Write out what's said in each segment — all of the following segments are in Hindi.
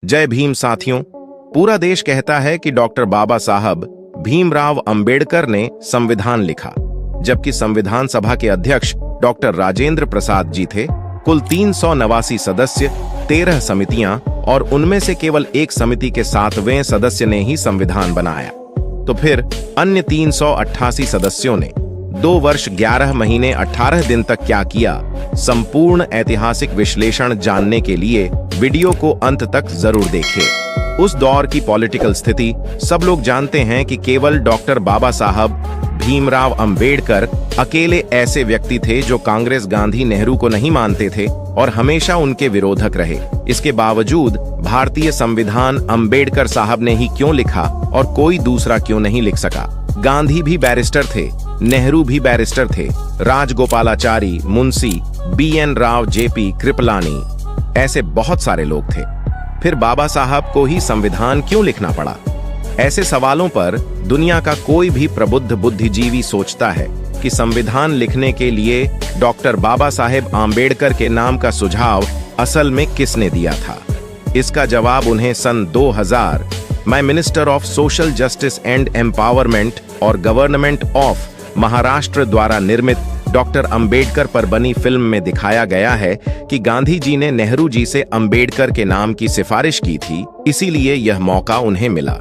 जय भीम साथियों। पूरा देश कहता है कि डॉक्टर बाबा साहब भीमराव अंबेडकर ने संविधान लिखा, जबकि संविधान सभा के अध्यक्ष डॉक्टर राजेंद्र प्रसाद जी थे। कुल 389 सदस्य, 13 समितियां और उनमें से केवल एक समिति के 7वें सदस्य ने ही संविधान बनाया। तो फिर अन्य 388 सदस्यों ने 2 वर्ष 11 महीने 18 दिन तक क्या किया? संपूर्ण ऐतिहासिक विश्लेषण जानने के लिए वीडियो को अंत तक जरूर देखें। उस दौर की पॉलिटिकल स्थिति सब लोग जानते हैं कि केवल डॉक्टर बाबा साहब भीमराव अंबेडकर अकेले ऐसे व्यक्ति थे जो कांग्रेस, गांधी, नेहरू को नहीं मानते थे और हमेशा उनके विरोधक रहे। इसके बावजूद भारतीय संविधान अंबेडकर साहब ने ही क्यों लिखा और कोई दूसरा क्यों नहीं लिख सका? गांधी भी बैरिस्टर थे, नेहरू भी बैरिस्टर थे, राजगोपालाचारी, मुंशी, BN राव, JP कृपलानी, ऐसे बहुत सारे लोग थे। फिर बाबा साहब को ही संविधान क्यों लिखना पड़ा? ऐसे सवालों पर दुनिया का कोई भी प्रबुद्ध बुद्धिजीवी सोचता है कि संविधान लिखने के लिए डॉक्टर बाबा साहेब आम्बेडकर के नाम का सुझाव असल में किसने दिया था? इसका जवाब उन्हें सन 2000 में minister of social justice and empowerment और गवर्नमेंट ऑफ महाराष्ट्र द्वारा निर्मित डॉक्टर अंबेडकर पर बनी फिल्म में दिखाया गया है कि गांधी जी ने नेहरू जी से अंबेडकर के नाम की सिफारिश की थी, इसीलिए यह मौका उन्हें मिला।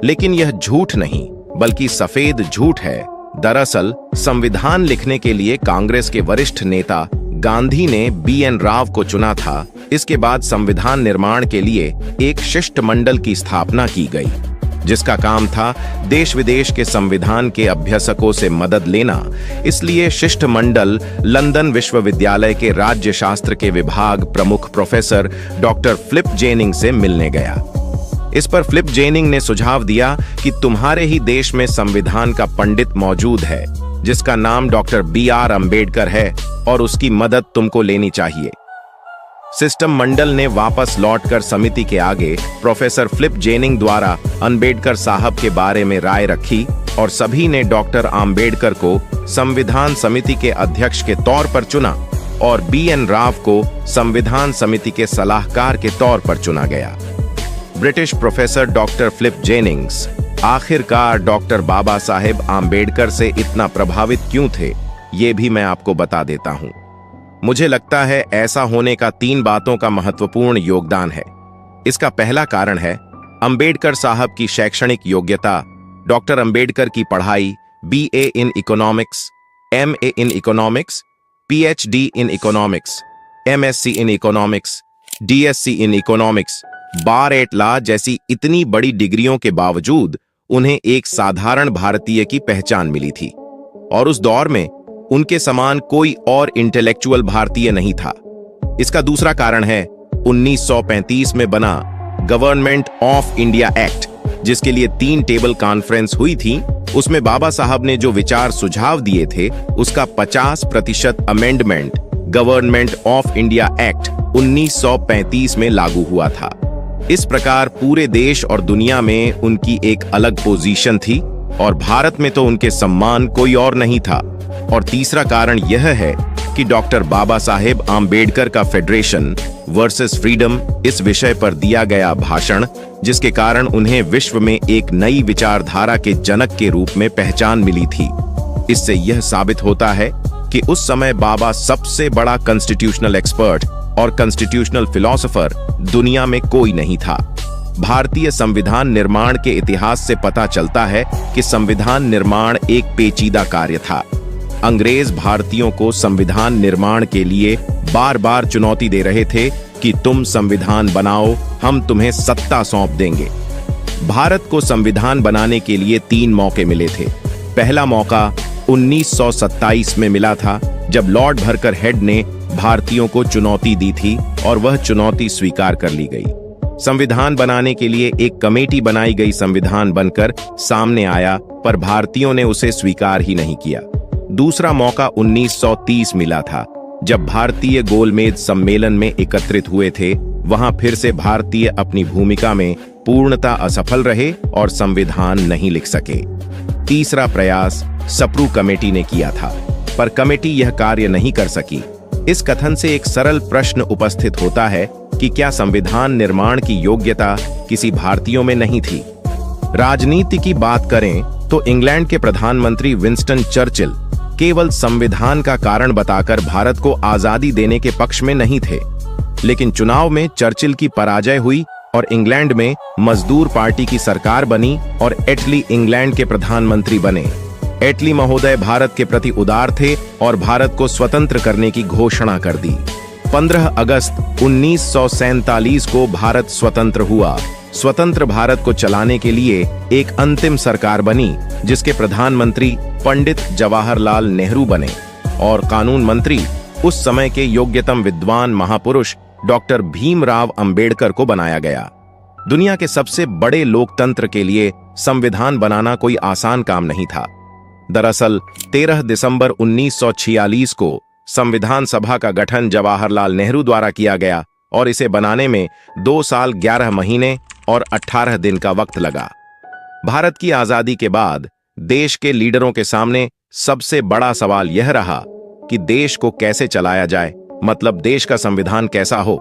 लेकिन यह झूठ नहीं बल्कि सफेद झूठ है। दरअसल संविधान लिखने के लिए कांग्रेस के वरिष्ठ नेता गांधी ने BN राव को चुना था। इसके बाद संविधान निर्माण के लिए एक शिष्टमंडल की स्थापना की गई, जिसका काम था देश विदेश के संविधान के अभ्यासकों से मदद लेना। इसलिए शिष्टमंडल लंदन विश्वविद्यालय के राज्यशास्त्र के विभाग प्रमुख प्रोफेसर डॉक्टर फिलिप जेनिंग से मिलने गया। इस पर फिलिप जेनिंग ने सुझाव दिया कि तुम्हारे ही देश में संविधान का पंडित मौजूद है जिसका नाम डॉक्टर BR अंबेडकर है और उसकी मदद तुमको लेनी चाहिए। सिस्टम मंडल ने वापस लौटकर समिति के आगे प्रोफेसर फिलिप जेनिंग द्वारा अंबेडकर साहब के बारे में राय रखी और सभी ने डॉक्टर अंबेडकर को संविधान समिति के अध्यक्ष के तौर पर चुना और BN राव को संविधान समिति के सलाहकार के तौर पर चुना गया। British professor doctor Philip Jennings आखिरकार डॉक्टर बाबा साहेब आम्बेडकर से इतना प्रभावित क्यों थे, ये भी मैं आपको बता देता हूं। मुझे लगता है ऐसा होने का 3 बातों का महत्वपूर्ण योगदान है। इसका पहला कारण है अंबेडकर साहब की शैक्षणिक योग्यता। डॉक्टर अंबेडकर की पढ़ाई BA in economics, MA in economics, PhD in economics, MSc in economics, DSc in economics, bar at law जैसी इतनी बड़ी डिग्रियों के बावजूद उन्हें एक साधारण भारतीय की पहचान मिली थी और उस दौर में उनके समान कोई और इंटेलेक्चुअल भारतीय नहीं था। इसका दूसरा कारण है 1935 में बना गवर्नमेंट ऑफ इंडिया एक्ट, जिसके लिए 3 टेबल कॉन्फ्रेंस हुई थी। उसमें बाबा साहब ने जो विचार सुझाव दिए थे उसका 50% amendment government of India act 1935 में लागू हुआ था। इस प्रकार पूरे देश और दुनिया में उनकी एक अलग पोजीशन थी और भारत में तो उनके सम्मान कोई और नहीं था। और तीसरा कारण यह है कि डॉक्टर बाबा साहेब आम्बेडकर का फेडरेशन वर्सेस फ्रीडम इस विषय पर दिया गया भाषण, जिसके कारण उन्हें विश्व में एक नई विचारधारा के जनक के रूप में पहचान मिली थी। इससे यह साबित होता है कि उस समय बाबा सबसे बड़ा कॉन्स्टिट्यूशनल एक्सपर्ट और कॉन्स्टिट्यूशनल फिलोसोफर दुनिया में कोई नहीं था। भारतीय संविधान निर्माण के इतिहास से पता चलता है कि संविधान निर्माण एक पेचीदा कार्य था। अंग्रेज भारतीयों को संविधान निर्माण के लिए बार बार चुनौती दे रहे थे कि तुम संविधान बनाओ, हम तुम्हें सत्ता सौंप देंगे। भारत को संविधान बनाने के लिए 3 मौके मिले थे। पहला मौका 1927 में मिला था, जब लॉर्ड भरकर हेड ने भारतीयों को चुनौती दी थी और वह चुनौती स्वीकार कर ली गई। संविधान बनाने के लिए एक कमेटी बनाई गई, संविधान बनकर सामने आया, पर भारतीयों ने उसे स्वीकार ही नहीं किया। दूसरा मौका 1930 मिला था, जब भारतीय गोलमेज सम्मेलन में एकत्रित हुए थे। वहां फिर से भारतीय अपनी भूमिका में पूर्णतः असफल रहे और संविधान नहीं लिख सके। तीसरा प्रयास सप्रू कमेटी ने किया था, पर कमेटी यह कार्य नहीं कर सकी। इस कथन से एक सरल प्रश्न उपस्थित होता है कि क्या संविधान निर्माण की योग्यता किसी भारतीयों में नहीं थी। राजनीति की बात करें तो इंग्लैंड के प्रधानमंत्री विंस्टन चर्चिल केवल संविधान का कारण बताकर भारत को आजादी देने के पक्ष में नहीं थे, लेकिन चुनाव में चर्चिल की पराजय हुई और इंग्लैंड में मजदूर पार्टी की सरकार बनी और एटली इंग्लैंड के प्रधानमंत्री बने। एटली महोदय भारत के प्रति उदार थे और भारत को स्वतंत्र करने की घोषणा कर दी। 15 अगस्त 1947 को भारत स्वतंत्र हुआ। स्वतंत्र भारत को चलाने के लिए एक अंतिम सरकार बनी, जिसके प्रधानमंत्री पंडित जवाहरलाल नेहरू बने और कानून मंत्री उस समय के योग्यतम विद्वान महापुरुष डॉक्टर भीमराव अंबेडकर को बनाया गया। दुनिया के सबसे बड़े लोकतंत्र के लिए संविधान बनाना कोई आसान काम नहीं था। दरअसल 13 दिसंबर 1946 को संविधान सभा का गठन जवाहरलाल नेहरू द्वारा किया गया और इसे बनाने में 2 साल 11 महीने और 18 दिन का वक्त लगा। भारत की आजादी के बाद देश के लीडरों के सामने सबसे बड़ा सवाल यह रहा कि देश को कैसे चलाया जाए, मतलब देश का संविधान कैसा हो।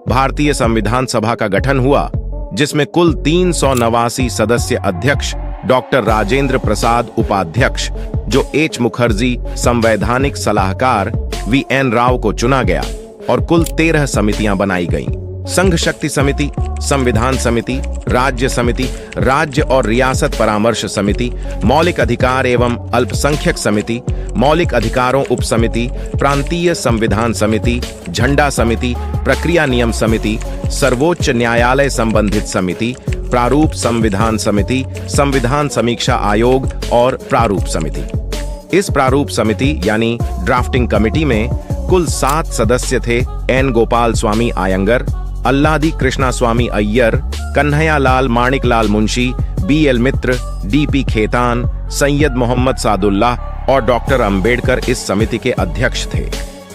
भारतीय संविधान सभा का गठन हुआ, जिसमें कुल 389 सदस्य अध्यक्ष, डॉक्टर राजेंद्र प्रसाद उपाध्यक्ष, जो एच मुखर्जी संवैधानिक सलाहकार VN राव को चुना गया और कुल 13 समितियां बनाई गईं। संघ शक्ति समिति, संविधान समिति, राज्य समिति, राज्य और रियासत परामर्श समिति, मौलिक अधिकार एवं अल्पसंख्यक समिति, मौलिक अधिकारों उप समिति, प्रांतीय संविधान समिति, झंडा समिति, प्रक्रिया नियम समिति, सर्वोच्च न्यायालय संबंधित समिति, प्रारूप संविधान समिति, संविधान समीक्षा आयोग और प्रारूप समिति। इस प्रारूप समिति यानी ड्राफ्टिंग कमेटी में कुल 7 सदस्य थे। एन गोपाल स्वामी आयंगर, अल्लादी कृष्णा स्वामी अय्यर, कन्हैयालाल माणिकलाल मुंशी, BL मित्र, DP खेतान, सैयद मोहम्मद सादुल्लाह और डॉक्टर अंबेडकर इस समिति के अध्यक्ष थे।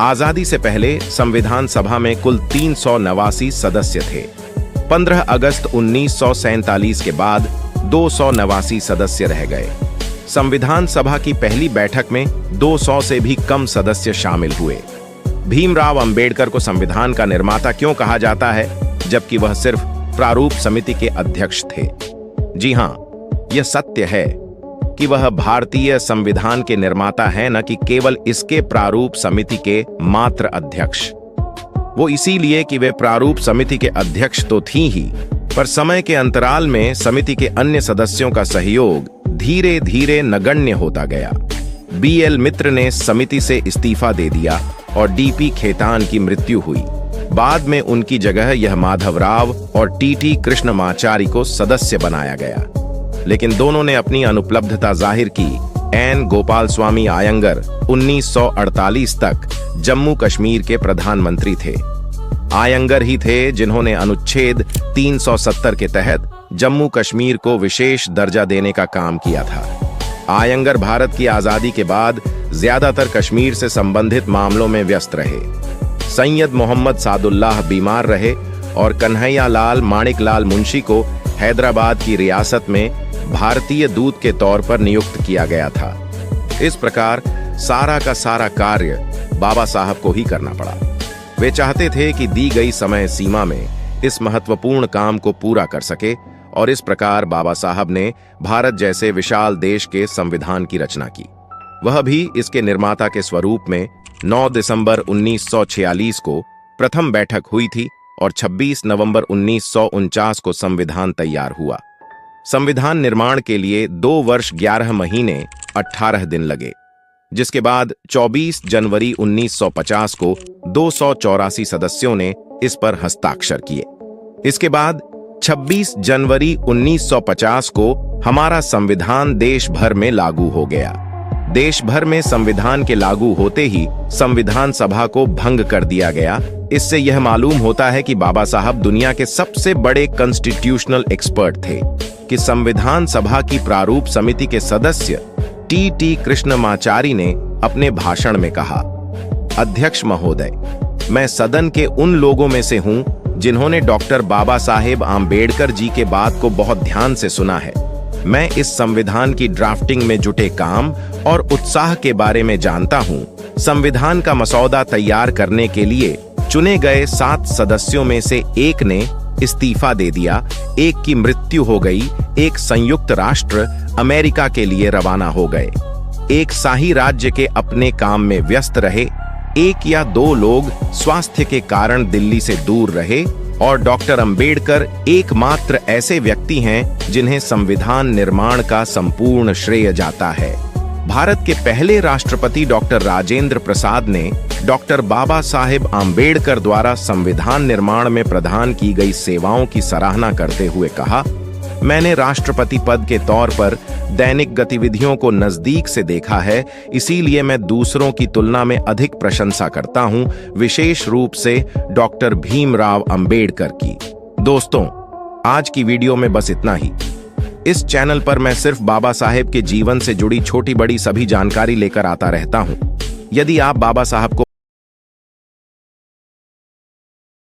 आजादी से पहले संविधान सभा में कुल 389 सदस्य थे। 15 अगस्त 1947 के बाद 289 सदस्य रह गए। संविधान सभा की पहली बैठक में 200 से भी कम सदस्य शामिल हुए। भीमराव अंबेडकर को संविधान का निर्माता क्यों कहा जाता है, जबकि वह सिर्फ प्रारूप समिति के अध्यक्ष थे? जी हां, यह सत्य है कि वह भारतीय संविधान के निर्माता हैं, न कि केवल इसके प्रारूप समिति के मात्र अध्यक्ष। वो इसीलिए कि वे प्रारूप समिति के अध्यक्ष तो थी ही, पर समय के अंतराल में समिति के अन्य सदस्यों का सहयोग धीरे धीरे नगण्य होता गया। BL मित्र ने समिति से इस्तीफा दे दिया और DP खेतान की मृत्यु हुई। बाद में उनकी जगह यह माधवराव और TT कृष्णमाचारी को सदस्य बनाया गया, लेकिन दोनों ने अपनी अनुपलब्धता जाहिर की। एन गोपाल स्वामी आयंगर 1948 तक जम्मू कश्मीर के प्रधानमंत्री थे। आयंगर ही थे जिन्होंने अनुच्छेद 370 के तहत जम्मू कश्मीर को विशेष दर्जा देने का काम किया था। आयंगर भारत की आजादी के बाद ज्यादातर कश्मीर से संबंधित मामलों में व्यस्त रहे। सैयद मोहम्मद सादुल्लाह बीमार रहे और कन्हैयालाल माणिकलाल मुंशी को हैदराबाद की रियासत में भारतीय दूत के तौर पर नियुक्त किया गया था। इस प्रकार सारा का सारा कार्य बाबा साहब को ही करना पड़ा। वे चाहते थे कि दी गई समय सीमा में इस महत्वपूर्ण काम को पूरा कर सके और इस प्रकार बाबा साहब ने भारत जैसे विशाल देश के संविधान की रचना की। वह भी इसके निर्माता के स्वरूप में 9 दिसंबर 1946 को प्रथम बैठक हुई थी और 26 नवंबर 1949 को संविधान तैयार हुआ। संविधान निर्माण के लिए 2 वर्ष 11 महीने 18 दिन लगे, जिसके बाद 24 जनवरी 1950 को 284 सदस्यों ने इस पर हस्ताक्षर किए। इसके बाद 26 जनवरी 1950 को हमारा संविधान देश भर में लागू हो गया। देश भर में संविधान के लागू होते ही संविधान सभा को भंग कर दिया गया। इससे यह मालूम होता है कि बाबा साहब दुनिया के सबसे बड़े कॉन्स्टिट्यूशनल एक्सपर्ट थे कि संविधान सभा की प्रारूप समिति के सदस्य TT कृष्णमाचारी ने अपने भाषण में कहा, अध्यक्ष महोदय, मैं सदन के उन लोगों में से हूं जिन्होंने डॉक्टर बाबा साहेब आम्बेडकर जी के बात को बहुत ध्यान से सुना है। मैं इस संविधान की ड्राफ्टिंग में जुटे काम और उत्साह के बारे में जानता हूं। संविधान का मसौदा तैयार करने के लिए चुने गए 7 सदस्यों में से एक ने इस्तीफा दे दिया, एक की मृत्यु हो गई, एक संयुक्त राष्ट्र अमेरिका के लिए रवाना हो गए, एक शाही राज्य के अपने काम में व्यस्त रहे, एक या 2 लोग स्वास्थ्य के कारण दिल्ली से दूर रहे और डॉक्टर अंबेडकर एकमात्र ऐसे व्यक्ति हैं जिन्हें संविधान निर्माण का संपूर्ण श्रेय जाता है। भारत के पहले राष्ट्रपति डॉक्टर राजेंद्र प्रसाद ने डॉक्टर बाबा साहेब आम्बेडकर द्वारा संविधान निर्माण में प्रदान की गई सेवाओं की सराहना करते हुए कहा, मैंने राष्ट्रपति पद के तौर पर दैनिक गतिविधियों को नजदीक से देखा है, इसीलिए मैं दूसरों की तुलना में अधिक प्रशंसा करता हूं, विशेष रूप से डॉक्टर भीमराव अंबेडकर की। दोस्तों, आज की वीडियो में बस इतना ही। इस चैनल पर मैं सिर्फ बाबा साहेब के जीवन से जुड़ी छोटी बड़ी सभी जानकारी लेकर आता रहता हूं। यदि आप बाबा साहब को